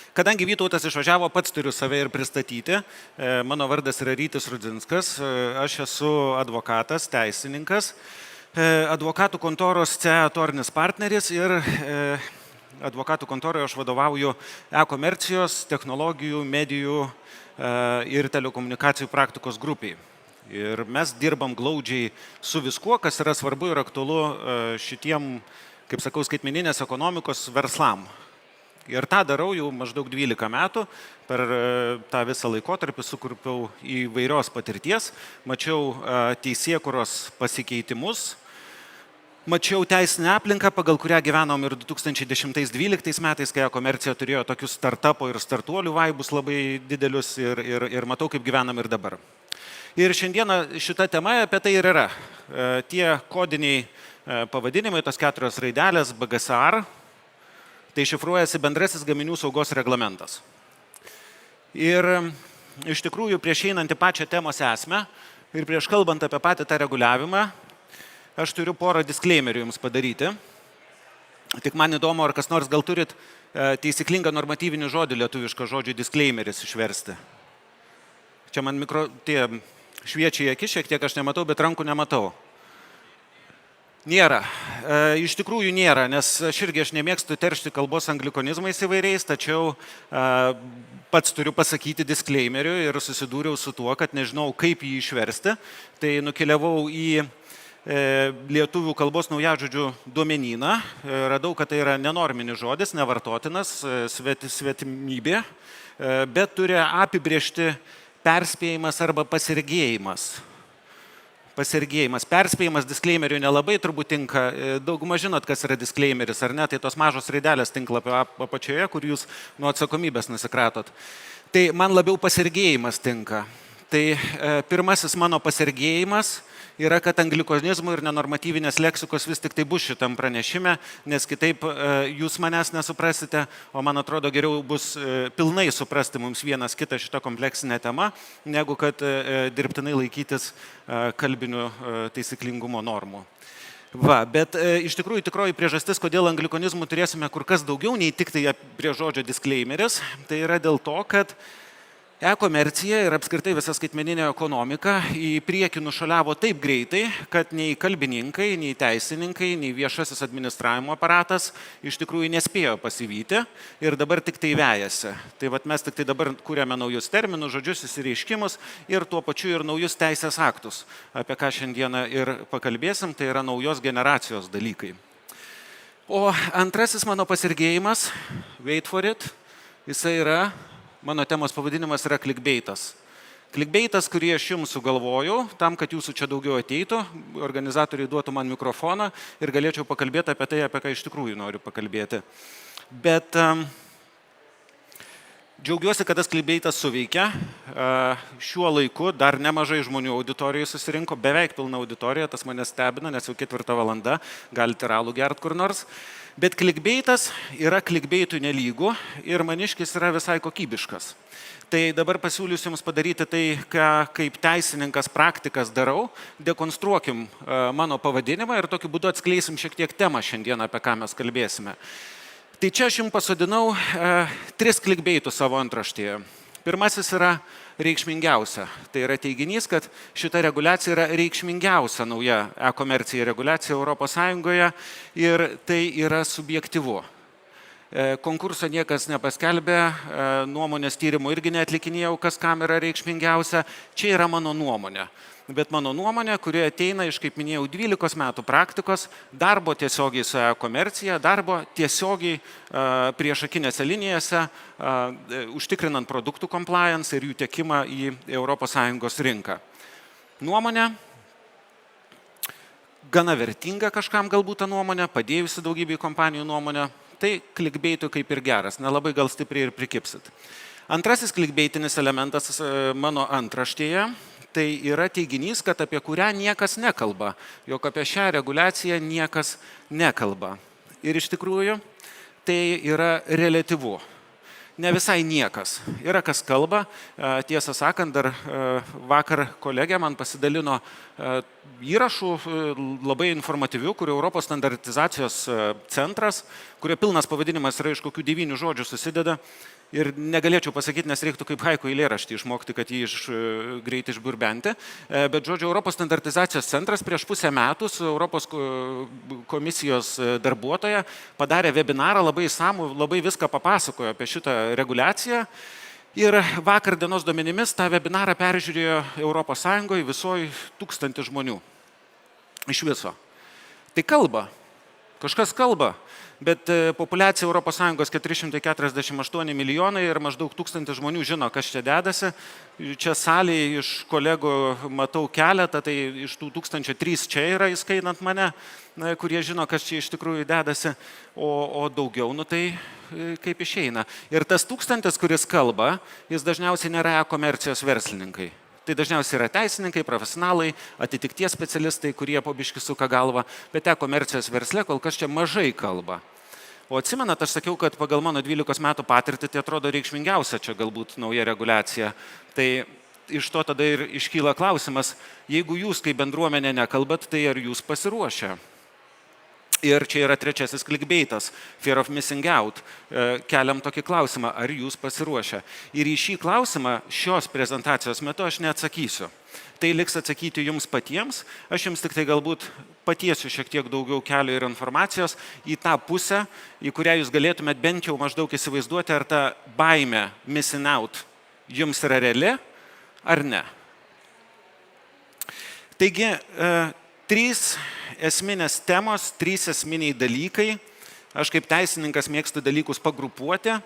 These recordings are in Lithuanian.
Kadangi Vytautas išvažiavo, pats turiu save ir pristatyti. Mano vardas yra Rytis Rudzinskas, aš esu advokatas, teisininkas, advokatų kontoros CEA Tornis partneris ir advokatų kontoroje aš vadovauju e-komercijos, technologijų, medijų ir telekomunikacijų praktikos grupiai. Ir mes dirbam glaudžiai su viskuo, kas yra svarbu ir aktualu šitiem, kaip sakau, skaitmeninės ekonomikos verslam. Ir tą darau jau maždaug 12 metų, per tą visą laikotarpį sukurpiau įvairios patirties, mačiau teisėkuros pasikeitimus, mačiau teisinę aplinką, pagal kurią gyvenom ir 2010-2012 metais, kai e-komercija turėjo tokius startupo ir startuolių vaibus labai didelius ir matau, kaip gyvenam ir dabar. Ir šiandieną šita tema apie tai ir yra. Tie kodiniai pavadinimai, tos 4 raidelės BGSR, tai šifruojasi bendrasis gaminių saugos reglamentas. Ir iš tikrųjų prieš einant į pačią temos esmę ir prieš kalbant apie patį tą reguliavimą, aš turiu porą disclaimerių jums padaryti. Tik man įdomu, ar kas nors gal turit teisinglingą normatyvinį žodį, lietuvišką žodžių disclaimeris išversti. Čia man tie šviečia į akis, šiek tiek aš nematau, bet rankų nematau. Nėra. Iš tikrųjų nėra, nes aš nemėgstu teršti kalbos anglikonizmais įvairiais, tačiau pats turiu pasakyti disclaimerių ir susidūriau su tuo, kad nežinau, kaip jį išversti. Tai nukeliavau į lietuvių kalbos naujažodžių duomenyną, radau, kad tai yra nenorminis žodis, nevartotinas, svetimybė, bet turi apibrėžti perspėjimas arba pasirgėjimas. Perspėjimas disclaimerių nelabai turbūt tinka. Dauguma žinot, kas yra disclaimeris, ar ne? Tai tos mažos raidelės tinklapio apačioje, kur jūs nuo atsakomybės nusikratot. Tai man labiau pasirgėjimas tinka. Tai pirmasis mano pasirgėjimas yra, kad anglikonizmų ir nenormatyvinės leksikos vis tik tai bus šitam pranešime, nes kitaip jūs manęs nesuprasite, o man atrodo geriau bus pilnai suprasti mums vienas kitą šitą kompleksinę temą, negu kad dirbtinai laikytis kalbinių taisyklingumo normų. Bet iš tikrųjų tikroji priežastis, kodėl anglikonizmų turėsime kur kas daugiau nei tik tai prie žodžio disclaimeris, tai yra dėl to, kad e-komercija ir apskritai visa skaitmeninė ekonomika į priekį nušuoliavo taip greitai, kad nei kalbininkai, nei teisininkai, nei viešasis administravimo aparatas iš tikrųjų nespėjo pasivyti ir dabar tik tai vejasi. Tai mes tik tai dabar kūrėme naujus terminus, žodžius, išsireiškimus ir tuo pačiu ir naujus teisės aktus, apie ką šiandieną ir pakalbėsim, tai yra naujos generacijos dalykai. O antrasis mano pasirgėjimas, wait for it, jisai yra, mano temos pavadinimas yra clickbaitas. Clickbaitas, kurį aš jums sugalvojau, tam, kad jūsų čia daugiau ateitų, organizatoriai duotų man mikrofoną ir galėčiau pakalbėti apie tai, apie ką iš tikrųjų noriu pakalbėti. Bet džiaugiuosi, kad tas clickbaitas suveikia. Šiuo laiku dar nemažai žmonių auditorijai susirinko, beveik pilna auditorija, tas mane stebina, nes jau 4 valanda, galite ralų gert kur nors. Bet clickbaitas yra clickbaitui nelygų ir maniškis yra visai kokybiškas. Tai dabar pasiūlysiu jums padaryti tai, ką kaip teisininkas praktikas darau, dekonstruokim mano pavadinimą ir tokiu būdu atskleisim šiek tiek temą šiandieną, apie ką mes kalbėsime. Tai čia aš jums pasodinau 3 clickbaitus savo antraštėje. Pirmasis yra reikšmingiausia. Tai yra teiginys, kad šita reguliacija yra reikšmingiausia nauja e-komercija reguliacija Europos Sąjungoje ir tai yra subjektyvu. Konkurso niekas nepaskelbė, nuomonės tyrimų irgi neatlikinėjau, kas kam yra reikšmingiausia. Čia yra mano nuomonė. Bet mano nuomonė, kuri ateina iš, kaip minėjau, 12 metų praktikos, darbo tiesiogiai su e-komercija, darbo tiesiogiai priešakinėse linijose, užtikrinant produktų compliance ir jų tiekimą į ES rinką. Nuomonė, gana vertinga kažkam galbūt ta nuomonė, padėjusi daugybei kompanijų nuomonė, tai clickbaitui kaip ir geras, nelabai gal stipriai ir prikipsit. Antrasis clickbaitinis elementas mano antraštėje, tai yra teiginys, kad apie kurią niekas nekalba, jog apie šią reguliaciją niekas nekalba. Ir iš tikrųjų tai yra reliatyvu. Ne visai niekas. Yra kas kalba. Tiesą sakant, dar vakar kolegė man pasidalino įrašų labai informatyvių, kurio Europos standartizacijos centras, kurio pilnas pavadinimas yra iš kokių 9 žodžių susideda, Ir negalėčiau pasakyti, nes reiktų kaip haiku eilėraštį išmokti, kad jį greit išburbenti. Bet, žodžiu, Europos standartizacijos centras prieš pusę metų su Europos komisijos darbuotoja padarė webinarą, labai išsamų, labai viską papasakojo apie šitą reguliaciją. Ir vakar dienos duomenimis tą webinarą peržiūrėjo Europos Sąjungoje visoje 1000 žmonių. Iš viso. Tai kalba. Kažkas kalba. Bet populiacija Europos Sąjungos 448 milijonai ir maždaug 1000 žmonių žino, kas čia dedasi. Čia salėje iš kolegų matau keletą, tai iš tų 1003 čia yra, įskaitant mane, kurie žino, kas čia iš tikrųjų dedasi, o daugiau, tai kaip išeina. Ir tas 1000, kuris kalba, jis dažniausiai nėra e-komercijos verslininkai. Tai dažniausiai yra teisininkai, profesionalai, atitikties specialistai, kurie po biškį suka galvą, bet e-komercijos versle kol kas čia mažai kalba. O atsimenat, aš sakiau, kad pagal mano 12 metų patirtį tai atrodo reikšmingiausia čia galbūt nauja reguliacija. Tai iš to tada ir iškyla klausimas, jeigu jūs kaip bendruomenė nekalbat, tai ar jūs pasiruošę? Ir čia yra trečiasis clickbaitas, fear of missing out. Keliam tokį klausimą, ar jūs pasiruošę? Ir į šį klausimą šios prezentacijos metu aš neatsakysiu. Tai liks atsakyti jums patiems, aš jums tik tai galbūt patiesiu šiek tiek daugiau kelio ir informacijos į tą pusę, į kurią jūs galėtumėt bent jau maždaug įsivaizduoti, ar ta baimė missing out jums yra reali ar ne. Taigi, 3 esminės temos, 3 esminiai dalykai. Aš kaip teisininkas mėgstu dalykus pagrupuoti.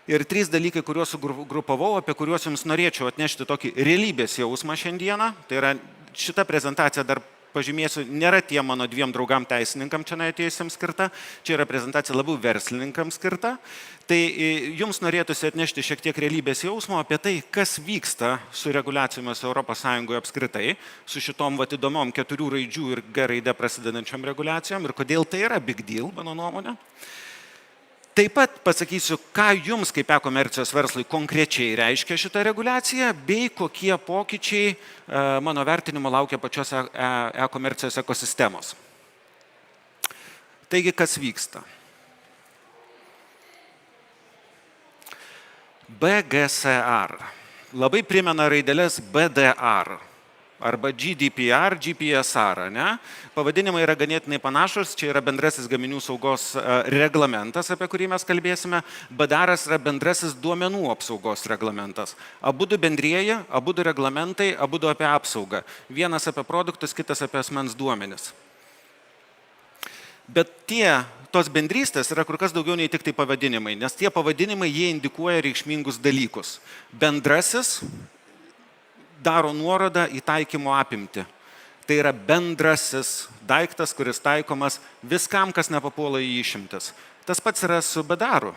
Ir 3 dalykai, kuriuos sugrupavau, apie kuriuos jums norėčiau atnešti tokį realybės jausmą šiandieną. Tai yra šita prezentacija, dar pažymėsiu, nėra tie mano 2 draugam teisininkam čia atėjusiems skirta. Čia yra prezentacija labiau verslininkams skirta. Tai jums norėtųsi atnešti šiek tiek realybės jausmo apie tai, kas vyksta su reguliacijomis Europos Sąjungoje apskritai, su šitom įdomiom 4 raidžių ir G raide prasidedančiom reguliacijom ir kodėl tai yra big deal, mano nuomonė. Taip pat pasakysiu, ką jums kaip e-komercijos verslui konkrečiai reiškia šita reguliacija, bei kokie pokyčiai mano vertinimo laukia pačios e-komercijos ekosistemos. Taigi, kas vyksta? BGSR. Labai primena raidelės BDR. Arba GDPR, GPSR, ne? Pavadinimai yra ganėtinai panašus, čia yra bendrasis gaminių saugos reglamentas, apie kurį mes kalbėsime, BDR yra bendrasis duomenų apsaugos reglamentas. Abudu bendrieji, abudu reglamentai, abudu apie apsaugą. Vienas apie produktus, kitas apie asmens duomenis. Bet tos bendrystės yra kur kas daugiau nei tik tai pavadinimai, nes tie pavadinimai jie indikuoja reikšmingus dalykus. Bendrasis daro nuorodą į taikymo apimtį. Tai yra bendrasis daiktas, kuris taikomas viskam, kas nepapuola į išimtis. Tas pats yra su BDR.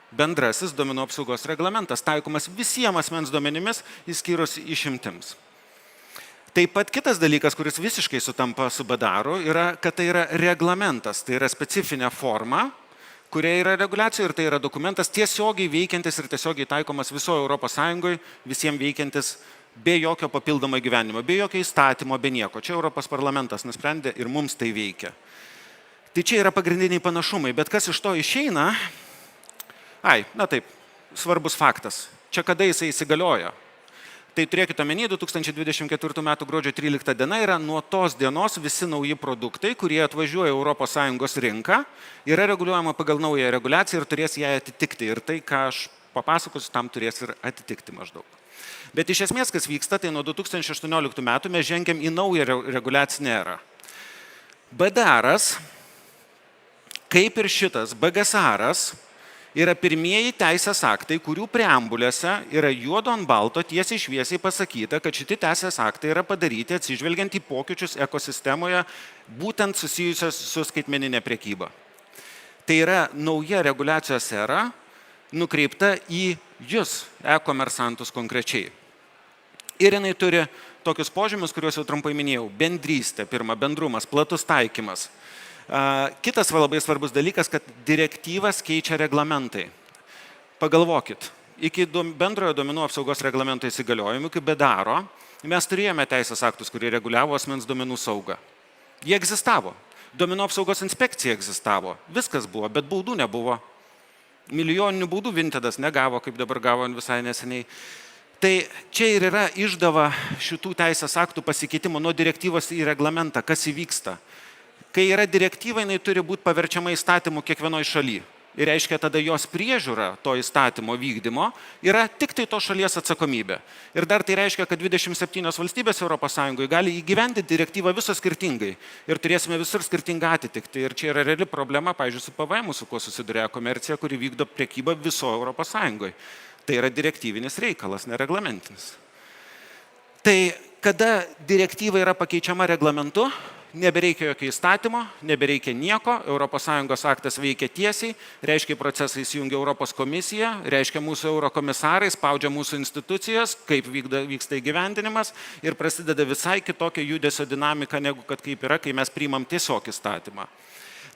Bendrasis duomenų apsaugos reglamentas taikomas visiems asmens duomenimis, išskyrus išimtims. Taip pat kitas dalykas, kuris visiškai sutampa su BDR, yra, kad tai yra reglamentas, tai yra specifinė forma, kuria yra reguliacija ir tai yra dokumentas tiesiogiai veikiantis ir tiesiogiai taikomas visoje Europos Sąjungoje, visiems veikiantis be jokio papildomo gyvenimo, be jokio įstatymo, be nieko. Čia Europos parlamentas nusprendė ir mums tai veikia. Tai čia yra pagrindiniai panašumai, bet kas iš to išeina? Taip, svarbus faktas. Čia kada jisai įsigaliojo? Tai turėkite omeny, 2024 m. gruodžio 13 diena yra nuo tos dienos visi nauji produktai, kurie atvažiuoja Europos Sąjungos rinką, yra reguliuojama pagal naują reguliaciją ir turės ją atitikti. Ir tai, ką aš papasakosiu, tam turės ir atitikti maždaug. Bet iš esmės, kas vyksta, tai nuo 2018 metų mes žengiam į naują reguliacinę erą. BDR, kaip ir šitas BGSR, yra pirmieji teisės aktai, kurių preambulėse yra juodo ant balto tiesiai šviesiai pasakyta, kad šitie teisės aktai yra padaryti atsižvelgiant į pokyčius ekosistemoje, būtent susijusios su skaitmeninė prekyba. Tai yra nauja reguliacijos era, nukreipta į jūs, e-komersantus konkrečiai. Ir jinai turi tokius požymius, kuriuos jau trumpai minėjau. Bendrystė, pirma, bendrumas, platus taikymas. Kitas labai svarbus dalykas, kad direktyvas keičia reglamentai. Pagalvokit, iki bendrojo duomenų apsaugos reglamento įsigaliojimų, kaip BDR, mes turėjome teisės aktus, kurie reguliavo asmens duomenų saugą. Jie egzistavo. Duomenų apsaugos inspekcija egzistavo. Viskas buvo, bet baudų nebuvo. Milijoninių baudų Vintedas negavo, kaip dabar gavo visai neseniai. Tai čia ir yra išdava šitų teisės aktų pasikeitimo nuo direktyvos į reglamentą, kas įvyksta. Kai yra direktyva, jinai turi būti paverčiama įstatymu kiekvienoje šalyje. Ir reiškia, tada jos priežiūra to įstatymo vykdymo yra tik tai to šalies atsakomybė. Ir dar tai reiškia, kad 27 valstybės ES gali įgyvendinti direktyvą visos skirtingai. Ir turėsime visur skirtingą atitikti. Ir čia yra reali problema, pavyzdžiui, su PVM, su kuo susiduria komercija, kuri vykdo priekybą viso ES. Tai yra direktyvinis reikalas, nereglamentinis. Tai kada direktyva yra pakeičiama reglamentu, nebereikia jokio įstatymo, nebereikia nieko, ES aktas veikia tiesiai, reiškia procesai įsijungia Europos komisija, reiškia mūsų eurokomisarai, spaudžia mūsų institucijas, kaip vyksta įgyvendinimas ir prasideda visai kitokia judesio dinamika, negu kad kaip yra, kai mes priimam tiesiog įstatymą.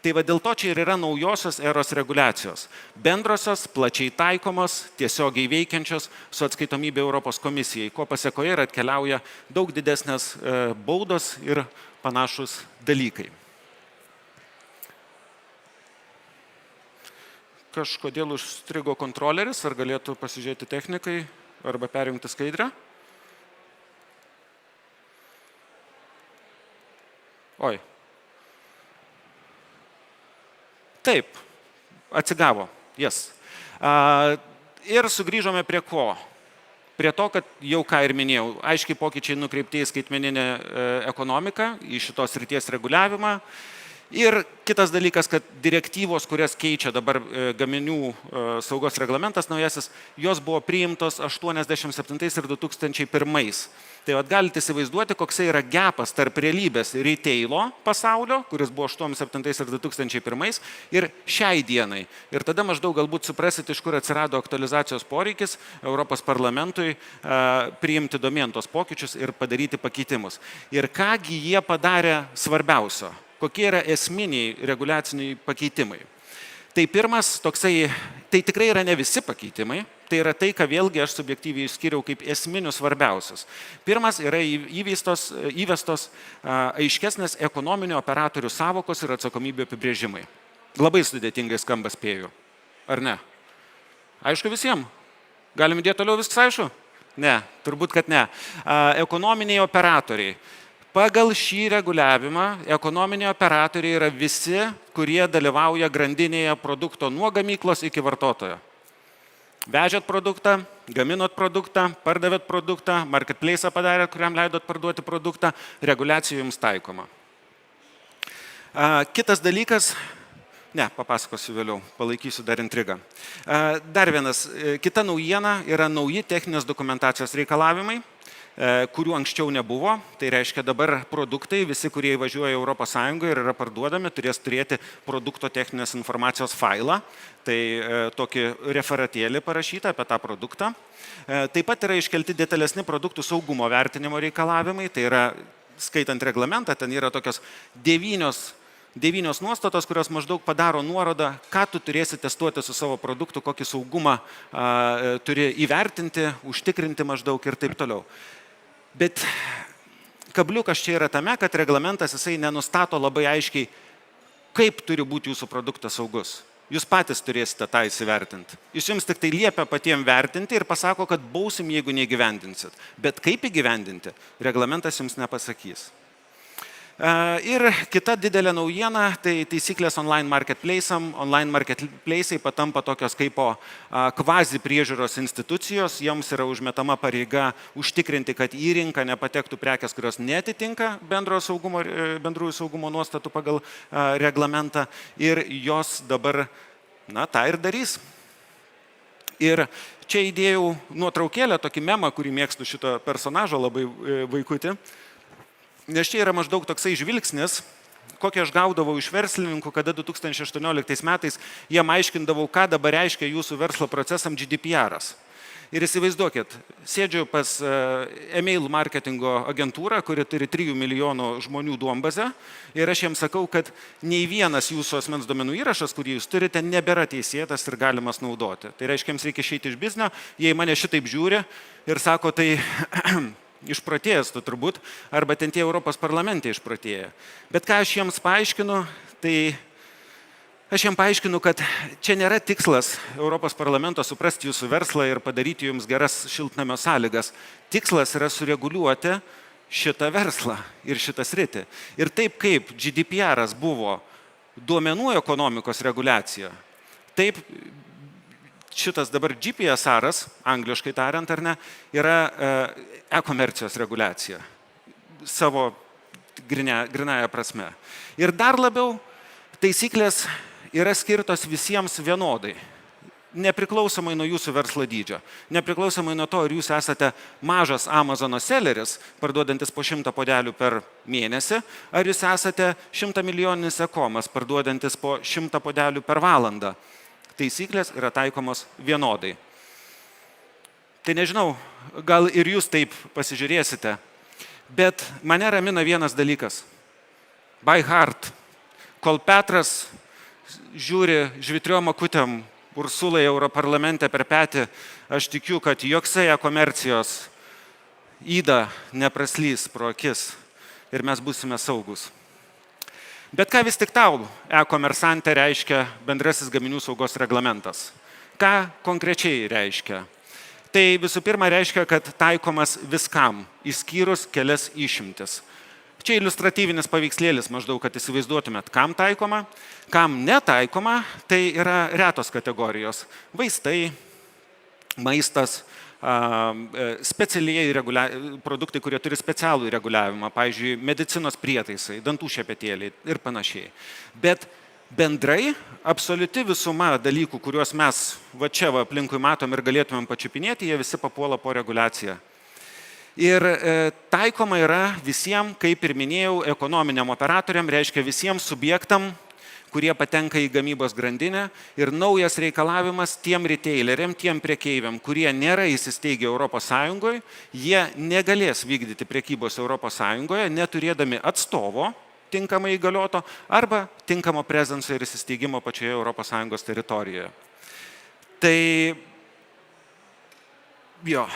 Tai va dėl to čia ir yra naujosios eros reguliacijos. Bendrosios, plačiai taikomos, tiesiogiai veikiančios su atskaitomybė Europos komisijai, ko pasiekoje ir atkeliauja daug didesnės baudos ir panašus dalykai. Kažkodėl užstrigo kontroleris, ar galėtų pasižiūrėti technikai, arba perjungti skaidrę? Oi. Taip, atsigavo, jas. Ir sugrįžome prie ko? Prie to, kad jau ką ir minėjau, aiškiai pokyčiai nukreipti į skaitmeninę ekonomiką, į šitos srities reguliavimą. Ir kitas dalykas, kad direktyvos, kurias keičia dabar gaminių saugos reglamentas naujasis, jos buvo priimtos 87 ir 2001. Tai galite įsivaizduoti, koksai yra gepas tarp realybės retailo pasaulio, kuris buvo 87 ir 2001 ir šiai dienai. Ir tada maždaug galbūt suprasit, iš kur atsirado aktualizacijos poreikis Europos parlamentui priimti domėn tos pokyčius ir padaryti pakeitimus. Ir kągi jie padarė svarbiausio, kokie yra esminiai reguliaciniai pakeitimai. Tai pirmas toksai, tai tikrai yra ne visi pakeitimai, tai yra tai, ką vėlgi aš subjektyviai išskiriau kaip esminius svarbiausius. Pirmas yra įvestos aiškesnės ekonominio operatorių savokos ir atsakomybė apibrėžimai. Labai sudėtingai skamba, spėju. Ar ne? Aišku visiems? Galim įdėti toliau, viskas aišku? Ne, turbūt, kad ne. Ekonominiai operatoriai. Pagal šį reguliavimą ekonominiai operatoriai yra visi, kurie dalyvauja grandinėje produkto nuo gamyklos iki vartotojo. Vežėt produktą, gaminot produktą, pardavėt produktą, marketplace'ą padarėt, kuriam leidot parduoti produktą, reguliacija jums taikoma. Kitas dalykas, papasakosiu vėliau, palaikysiu dar intrigą. Dar vienas, kita naujiena yra nauji techninės dokumentacijos reikalavimai, kurių anksčiau nebuvo. Tai reiškia dabar produktai, visi, kurie įvažiuoja ES ir yra parduodami, turės turėti produkto techninės informacijos failą. Tai tokį referatėlį parašytą apie tą produktą. Taip pat yra iškelti detalesni produktų saugumo vertinimo reikalavimai. Tai yra, skaitant reglamentą, ten yra tokios 9 nuostatos, kurios maždaug padaro nuorodą, ką tu turėsi testuoti su savo produktu, kokį saugumą turi įvertinti, užtikrinti maždaug ir taip toliau. Bet kabliukas čia yra tame, kad reglamentas jisai nenustato labai aiškiai, kaip turi būti jūsų produktas saugus. Jūs patys turėsite tą įsivertinti. Jūs jums tik tai liepia patiems vertinti ir pasako, kad bausim, jeigu neįgyvendinsit. Bet kaip įgyvendinti, reglamentas jums nepasakys. Ir kita didelė naujiena, tai taisyklės online marketplace'am. Online marketplace'ai patampa tokios kaip kvazi priežiūros institucijos. Joms yra užmetama pareiga užtikrinti, kad į rinką nepatektų prekės, kurios netitinka bendrųjų saugumo nuostatų pagal reglamentą. Ir jos dabar, tą ir darys. Ir čia įdėjau nuotraukėlę, tokį memą, kurį mėgstu šito personažo labai vaikutį. Nes čia yra maždaug toksai žvilgsnis, kokį aš gaudavau iš verslininkų, kada 2018 metais jiem aiškindavau, ką dabar reiškia jūsų verslo procesam GDPR'as. Ir įsivaizduokit, sėdžiu pas email marketingo agentūrą, kuri turi 3 milijonų žmonių duombazę ir aš jiems sakau, kad nei vienas jūsų asmens duomenų įrašas, kurį jūs turite, nebėra teisėtas ir galimas naudoti. Tai reiškia, jiems reikia išeiti iš biznio, jie mane šitaip žiūri ir sako, tai išprotėjęs tu turbūt, arba ten tie Europos parlamente išprotėję. Bet ką aš jiems paaiškinu, tai Aš jam paaiškinu, kad čia nėra tikslas Europos parlamento suprasti jūsų verslą ir padaryti jums geras šiltnamio sąlygas. Tikslas yra sureguliuoti šitą verslą ir šitą sritį. Ir taip kaip GDPR buvo duomenų ekonomikos reguliacija, taip šitas dabar GPSR, angliškai tariant ar ne, yra e-komercijos reguliacija savo grinąją prasme. Ir dar labiau taisyklės yra skirtos visiems vienodai, nepriklausomai nuo jūsų verslo dydžio, nepriklausomai nuo to, ar jūs esate mažas Amazono selleris, parduodantis po 100 puodelių per mėnesį, ar jūs esate 100 milijoninis e-komas, parduodantis po 100 puodelių per valandą. Taisyklės yra taikomos vienodai. Tai nežinau, gal ir jūs taip pasižiūrėsite, bet mane ramina vienas dalykas. By heart. Kol Petras žiūri žvitriom akutėm Ursulai Europarlamente per petį, aš tikiu, kad joksai e-komercijos yda nepraslys pro akis ir mes būsime saugus. Bet ką vis tik tau e-komersante reiškia bendrasis gaminių saugos reglamentas? Ką konkrečiai reiškia? Tai visų pirma reiškia, kad taikomas viskam, išskyrus kelias išimtis. Čia iliustratyvinis paveikslėlis maždaug, kad įsivaizduotumėt, kam taikoma, kam netaikoma, tai yra retos kategorijos. Vaistai, maistas, produktai, kurie turi specialų reguliavimą, pavyzdžiui, medicinos prietaisai, dantų šepetėliai ir panašiai. Bet bendrai, absoliuti visuma dalykų, kuriuos mes čia aplinkui matom ir galėtumėm pačiupinėti, jie visi papuola po reguliaciją. Ir taikoma yra visiems, kaip ir minėjau, ekonominiam operatoriam, reiškia visiems subjektam, kurie patenka į gamybos grandinę. Ir naujas reikalavimas tiem retaileriam, tiem prekeiviam, kurie nėra įsisteigę Europos Sąjungoje, jie negalės vykdyti prekybos Europos Sąjungoje, neturėdami atstovo tinkamai įgalioto arba tinkamo prezenso ir įsisteigimo pačioje Europos Sąjungos teritorijoje. Tai jo.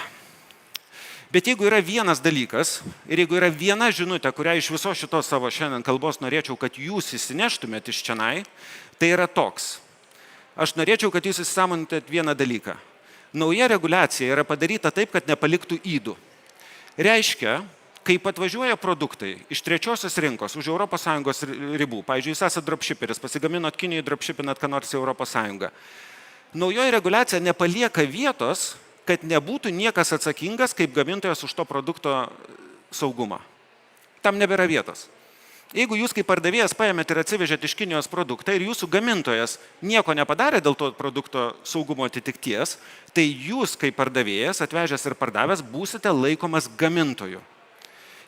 Bet jeigu yra vienas dalykas ir jeigu yra viena žinutė, kurią iš viso šitos savo šiandien kalbos norėčiau, kad jūs įsineštumėt iš čionai, tai yra toks. Aš norėčiau, kad jūs įsisąmonintumėt vieną dalyką. Nauja reguliacija yra padaryta taip, kad nepaliktų ydų. Reiškia, kai atvažiuoja produktai iš trečiosios rinkos už ES ribų, pavyzdžiui, jūs esate dropshiperis, pasigaminot Kinijoje, dropshipinat ką nors į ES. Naujoji reguliacija nepalieka vietos, kad nebūtų niekas atsakingas kaip gamintojas už to produkto saugumą. Tam nebėra vietos. Jeigu jūs kaip pardavėjas paėmėt ir atsivežėt iš Kinijos produktą ir jūsų gamintojas nieko nepadarė dėl to produkto saugumo atitikties, tai jūs kaip pardavėjas atvežęs ir pardavęs būsite laikomas gamintoju.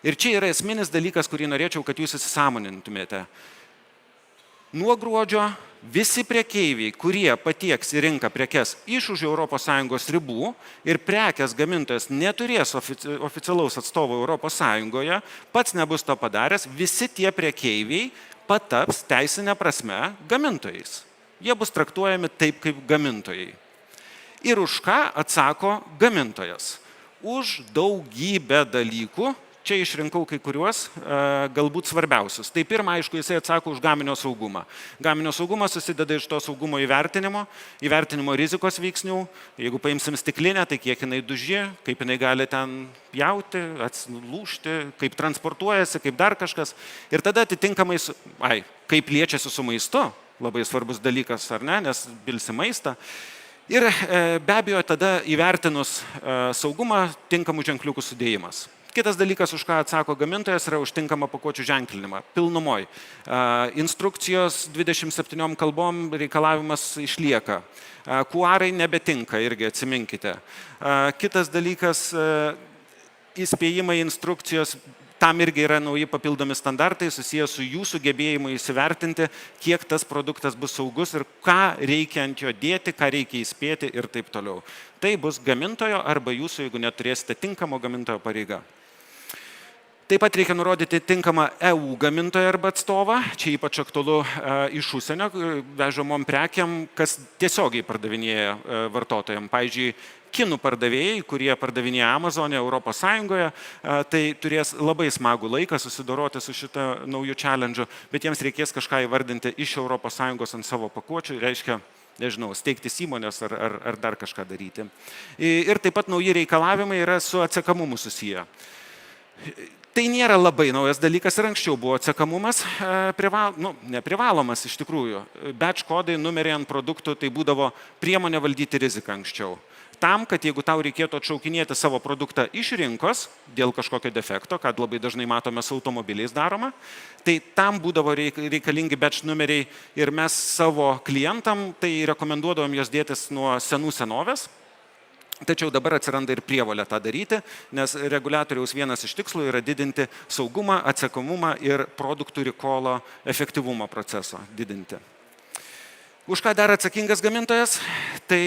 Ir čia yra esminis dalykas, kurį norėčiau, kad jūs įsisąmonintumėte. Nuo gruodžio visi prekeiviai, kurie patieks į rinką prekes iš už ES ribų ir prekės gamintojas neturės oficialaus atstovo ES, pats nebus to padaręs, visi tie prekeiviai pataps teisinė prasme gamintojais. Jie bus traktuojami taip kaip gamintojai. Ir už ką atsako gamintojas? Už daugybę dalykų. Čia išrinkau kai kuriuos galbūt svarbiausius. Tai pirma, aišku, jisai atsako už gaminio saugumą. Gaminio saugumas susideda iš to saugumo įvertinimo rizikos veiksnių. Jeigu paimsim stiklinę, tai kiek jinai duži, kaip jinai gali ten pjauti, atslūžti, kaip transportuojasi, kaip dar kažkas. Ir tada atitinkamai, kaip liečiasi su maistu, labai svarbus dalykas, ar ne, nes pilsi maistą. Ir be abejo, tada įvertinus saugumą, tinkamų ženkliukų sudėjimas. Kitas dalykas, už ką atsako gamintojas, yra už tinkamą pakuočių ženklinimą, pilnumoj. Instrukcijos 27 kalbom reikalavimas išlieka. QR-ai nebetinka, irgi atsiminkite. Kitas dalykas, įspėjimai, instrukcijos, tam irgi yra nauji papildomi standartai susijęs su jūsų gebėjimu įsivertinti, kiek tas produktas bus saugus ir ką reikia ant jo dėti, ką reikia įspėti ir taip toliau. Tai bus gamintojo arba jūsų, jeigu neturėsite tinkamo gamintojo pareiga. Taip pat reikia nurodyti tinkamą EU gamintoją arba atstovą, čia ypač aktualu iš užsienio vežamom prekiam, kas tiesiogiai pardavinėja vartotojams. Pavyzdžiui, kinų pardavėjai, kurie pardavinėja Amazon'e, Europos Sąjungoje, tai turės labai smagų laiką susidoroti su šitą naujų challenge, bet jiems reikės kažką įvardinti iš Europos Sąjungos ant savo pakuočių, reiškia, nežinau, steigtis įmonės ar dar kažką daryti. Ir taip pat nauji reikalavimai yra su atsekamumu susiję. Tai nėra labai naujas dalykas ir anksčiau buvo atsekamumas, neprivalomas iš tikrųjų. Batch kodai, numeriai ant produktų, tai būdavo priemonė valdyti riziką anksčiau. Tam, kad jeigu tau reikėtų atšaukinėti savo produktą iš rinkos dėl kažkokio defekto, kad labai dažnai matome su automobiliais daroma, tai tam būdavo reikalingi batch numeriai ir mes savo klientam tai rekomenduodavom jos dėtis nuo senų senovės. Tačiau dabar atsiranda ir prievolė tą daryti, nes reguliatoriaus vienas iš tikslų yra didinti saugumą, atsekamumą ir produktų recall'o efektyvumo proceso didinti. Už ką dar atsakingas gamintojas? Tai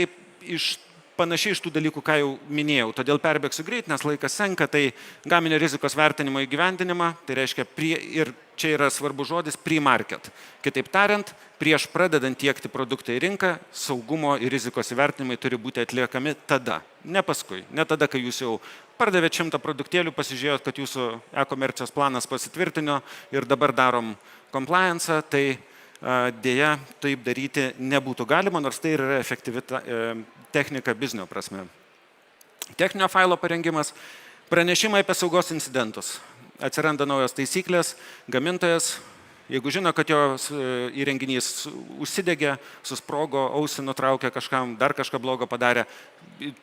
panašiai iš tų dalykų, ką jau minėjau. Todėl perbėgsiu greit, nes laikas senka, tai gaminio rizikos vertinimo įgyvendinimą, tai reiškia ir čia yra svarbus žodis pre-market. Kitaip tariant, prieš pradedant tiekti produktą į rinką, saugumo ir rizikos įvertinimai turi būti atliekami tada, ne paskui, ne tada, kai jūs jau pardavėt 100 produktėlių, pasižiūrėjot, kad jūsų e-komercijos planas pasitvirtino ir dabar darom compliance, tai dėja taip daryti nebūtų galima, nors tai yra efektyvi technika biznio prasme. Techninio failo parengimas, pranešimai apie saugos incidentus. Atsiranda naujos taisyklės, gamintojas, jeigu žino, kad jo įrenginys užsidegė, susprogo, ausį nutraukė kažkam, dar kažką blogo padarė,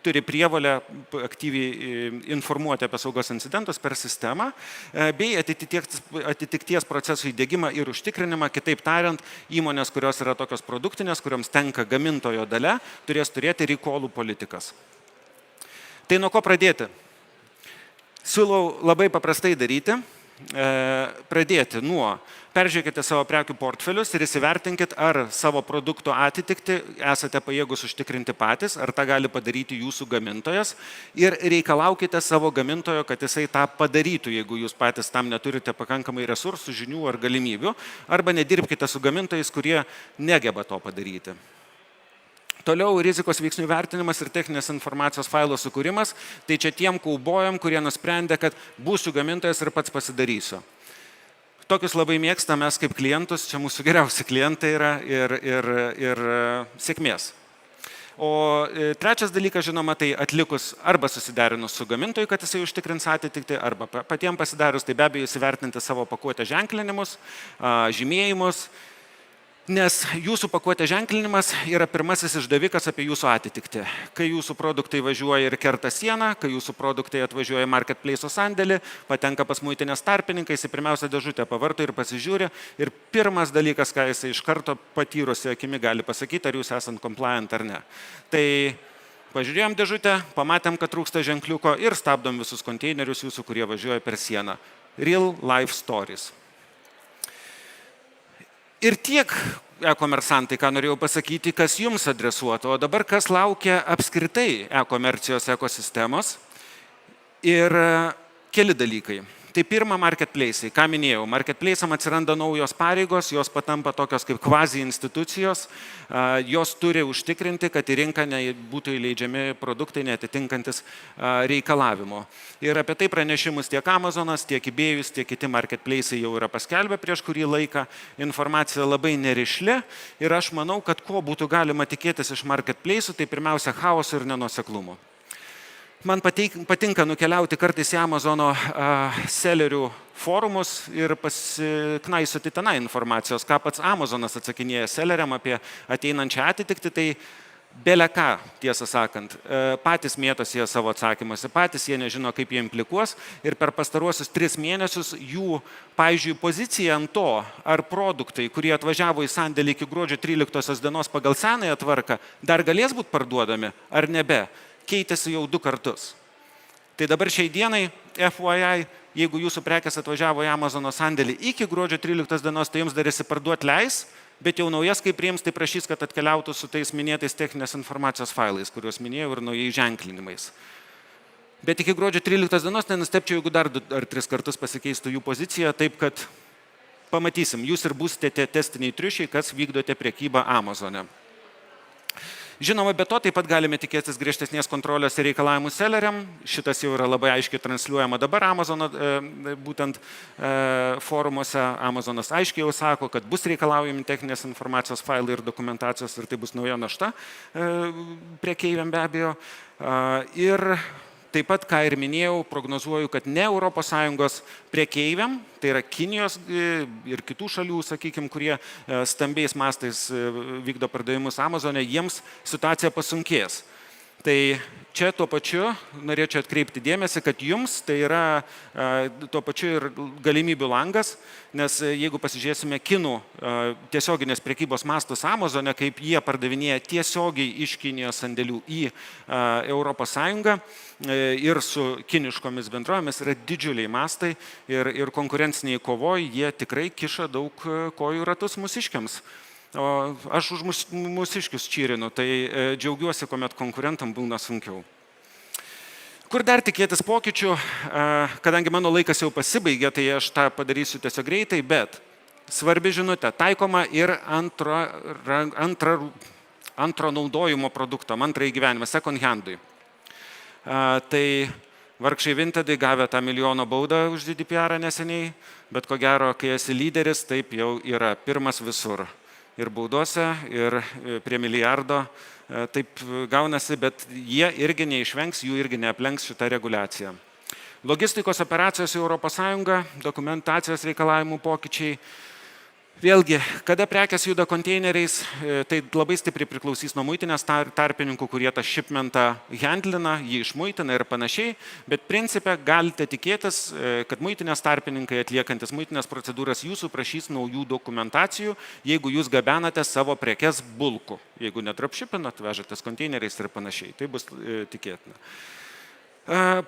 turi prievolę aktyviai informuoti apie saugos incidentus per sistemą, bei atitikties procesų įdiegimą ir užtikrinimą. Kitaip tariant, įmonės, kurios yra tokios produktinės, kuriams tenka gamintojo dalia, turės turėti recall'ų politikas. Tai nuo ko pradėti? Siūlau labai paprastai daryti. Pradėti nuo peržiūrėkite savo prekių portfelius ir įsivertinkit, ar savo produkto atitikti esate pajėgus užtikrinti patys, ar tą gali padaryti jūsų gamintojas ir reikalaukite savo gamintojo, kad jisai tą padarytų, jeigu jūs patys tam neturite pakankamai resursų, žinių ar galimybių, arba nedirbkite su gamintojais, kurie negeba to padaryti. Toliau rizikos veiksnių vertinimas ir techninės informacijos failo sukūrimas, tai čia tiem kaubojam, kurie nusprendė, kad būsiu gamintojas ir pats pasidarysiu. Tokius labai mėgstam mes kaip klientus, čia mūsų geriausi klientai yra ir sėkmės. O trečias dalykas, žinoma, tai atlikus arba susiderinus su gamintoju, kad jisai užtikrins atitikti, arba patiems pasidarius, tai be abejo įsivertinti savo pakuotę ženklinimus, žymėjimus, nes jūsų pakuotė ženklinimas yra pirmasis išdavikas apie jūsų atitikti. Kai jūsų produktai važiuoja ir kerta sieną, kai jūsų produktai atvažiuoja į marketplace'o sandėlį, patenka pas muitinės tarpininkai, jis pirmiausia dėžutę pavarto ir pasižiūri. Ir pirmas dalykas, ką jis iš karto patyrusi akimi gali pasakyti, ar jūs esate compliant ar ne. Tai pažiūrėjom dėžutę, pamatėm, kad trūksta ženkliuko ir stabdom visus konteinerius jūsų, kurie važiuoja per sieną. Real life stories. Ir tiek e-komersantai, ką norėjau pasakyti, kas jums adresuoto, o dabar kas laukia apskritai e-komercijos ekosistemos ir keli dalykai. Tai pirma, marketplace'ai. Ką minėjau, marketplace'am atsiranda naujos pareigos, jos patampa tokios kaip kvazi institucijos, jos turi užtikrinti, kad į rinką būtų įleidžiami produktai neatitinkantis reikalavimo. Ir apie tai pranešimus tiek Amazonas, tiek eBay'us, tiek kiti marketplace'ai jau yra paskelbę prieš kurį laiką. Informacija labai nerišli ir aš manau, kad ko būtų galima tikėtis iš marketplace'ų, tai pirmiausia chaoso ir nenuoseklumo. Man patinka nukeliauti kartais į Amazono sellerių forumus ir pasiknaisioti tenai informacijos, ką pats Amazonas atsakinėja selleriam apie ateinančią atitikti, tai bele ką, tiesą sakant, patys mėtosi jie savo atsakymuose, patys jie nežino, kaip jie implikuos ir per pastaruosius 3 mėnesius jų, pavyzdžiui, pozicija ant to, ar produktai, kurie atvažiavo į sandėlį iki gruodžio 13 dienos pagal senąją tvarką, dar galės būti parduodami ar nebe, keitėsi jau 2 kartus. Tai dabar šiai dienai, FYI, jeigu jūsų prekės atvažiavo į Amazono sandėlį iki gruodžio 13 dienos, tai jums dar įsiparduot leis, bet jau naujas, kai priims, tai prašys, kad atkeliautų su tais minėtais techninės informacijos failais, kuriuos minėjau, ir naujais ženklinimais. Bet iki gruodžio 13 dienos nenustepčiau, jeigu dar 2 ar 3 kartus pasikeistų jų pozicija, taip kad pamatysim, jūs ir būsite tie testiniai triušiai, kas vykdote priekybą Amazone. Žinoma, be to taip pat galime tikėtis griežtesnės kontrolės ir reikalavimų seleriam. Šitas jau yra labai aiškiai transliuojama dabar Amazono būtent forumuose. Amazonas aiškiai jau sako, kad bus reikalaujami techninės informacijos failai ir dokumentacijos ir tai bus nauja našta prekeiviam be abejo. Ir taip pat, ką ir minėjau, prognozuoju, kad ne ES prekeiviam, tai yra Kinijos ir kitų šalių, sakykime, kurie stambiais mastais vykdo pardavimus Amazone, jiems situacija pasunkės. Tai čia tuo pačiu norėčiau atkreipti dėmesį, kad jums tai yra tuo pačiu ir galimybių langas, nes jeigu pasižiūrėsime kinų tiesioginės prekybos mastus Amazone, kaip jie pardavinėja tiesiogiai iš Kinijos sandėlių į ES ir su kiniškomis bendrovėmis, yra didžiuliai mastai ir konkurenciniai kovoj jie tikrai kiša daug kojų ratus mūsiškiams. O aš už mūsiškius čyrinu, tai džiaugiuosi, kuomet konkurentam būna sunkiau. Kur dar tikėtis pokyčių, kadangi mano laikas jau pasibaigė, tai aš tą padarysiu tiesiog greitai, bet svarbi žinutė, taikoma ir antro naudojimo produktam, antrai gyvenimą, second handui. Tai vargšai Vintedai gavę tą milijono baudą už GDPR neseniai, bet ko gero, kai esi lyderis, taip jau yra pirmas visur. Ir baudose, ir prie milijardo, taip gaunasi, bet jie irgi neišvengs, jų irgi neaplenks šitą reguliaciją. Logistikos operacijos į ES, dokumentacijos reikalavimų pokyčiai. Vėlgi, kada prekės juda konteineriais, tai labai stipriai priklausys nuo muitinės tarpininkų, kurie tą shipmentą handlina, jį išmuitina ir panašiai, bet principe galite tikėtis, kad muitinės tarpininkai atliekantis muitinės procedūras jūsų prašys naujų dokumentacijų, jeigu jūs gabenate savo prekes bulku, jeigu netrapšipinat, vežatės konteineriais ir panašiai, tai bus tikėtina.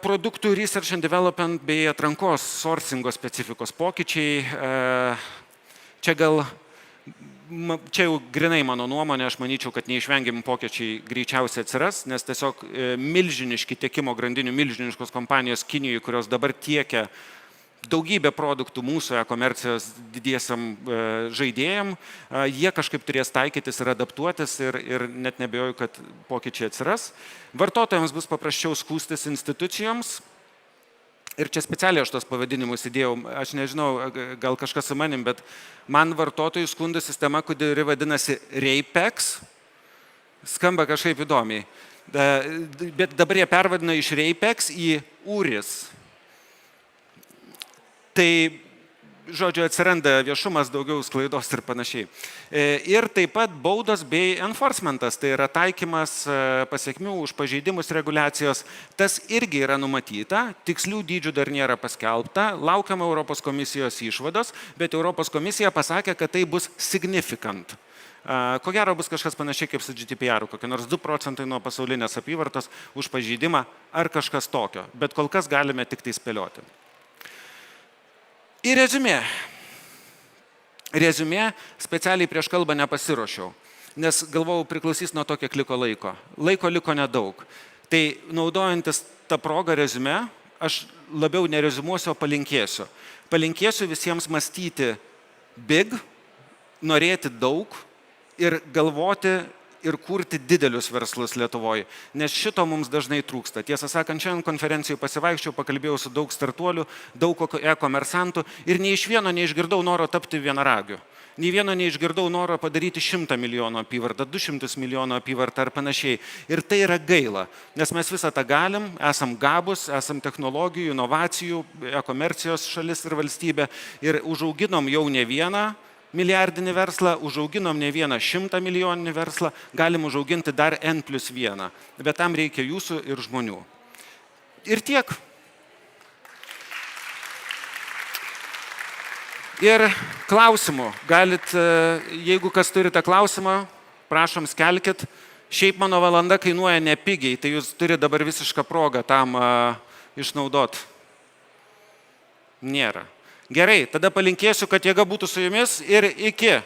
Produktų research and development bei atrankos sourcingo specifikos pokyčiai. Čia jau grinai mano nuomonė, aš manyčiau, kad neišvengiami pokyčiai greičiausiai atsiras, nes tiesiog milžiniški tiekimo grandinių, milžiniškos kompanijos Kinijoje, kurios dabar tiekia daugybę produktų mūsų e-komercijos didiesiam žaidėjam, jie kažkaip turės taikytis ir adaptuotis ir net nebejoju, kad pokyčiai atsiras. Vartotojams bus paprasčiau skųstis institucijoms. Ir čia specialiai aš tos pavadinimus įdėjau, aš nežinau, gal kažkas su manim, bet man vartotojų skundų sistema, kuri vadinasi RAPEX, skamba kažkaip įdomiai. Bet dabar jie pervadino iš RAPEX į URIS. Tai, žodžiu, atsiranda viešumas, daugiau sklaidos ir panašiai. Ir taip pat baudos bei enforcementas, tai yra taikymas pasiekmių už pažeidimus reguliacijos. Tas irgi yra numatyta, tikslių dydžių dar nėra paskelbta, laukiama Europos komisijos išvados, bet Europos komisija pasakė, kad tai bus significant. Ko gero bus kažkas panašiai kaip su GDPR, kokie nors 2 procentai nuo pasaulinės apyvartos už pažeidimą ar kažkas tokio, bet kol kas galime tik tai spėlioti. Ir rezumė, specialiai prieš kalbą nepasiruošiau, nes galvojau priklausys nuo to, kiek liko laiko. Laiko liko nedaug. Tai naudojantis tą progą rezumė, aš labiau nerezumuosiu, o palinkėsiu. Palinkėsiu visiems mąstyti big, norėti daug ir galvoti ir kurti didelius verslus Lietuvoje, nes šito mums dažnai trūksta. Tiesą sakant, šiandien konferencijų pasivaikščiau, pakalbėjau su daug startuolių, daug e-komersantų ir nei iš vieno neišgirdau noro tapti vienaragiu. Nei vieno neišgirdau noro padaryti 100 milijonų apyvartą, 200 milijonų apyvartą ar panašiai. Ir tai yra gaila, nes mes visą tą galim, esam gabus, esam technologijų, inovacijų, e-komercijos šalis ir valstybė ir užauginom jau ne vieną milijardinį verslą, užauginom ne vieną 100 milijoninį verslą, galim užauginti dar N+1, bet tam reikia jūsų ir žmonių. Ir tiek. Ir klausimų. Galit, jeigu kas turite klausimą, prašom skelkit. Šiaip mano valanda kainuoja nepigiai, tai jūs turite dabar visišką progą tam išnaudot. Nėra. Gerai, tada palinkėsiu, kad jėga būtų su jumis ir iki.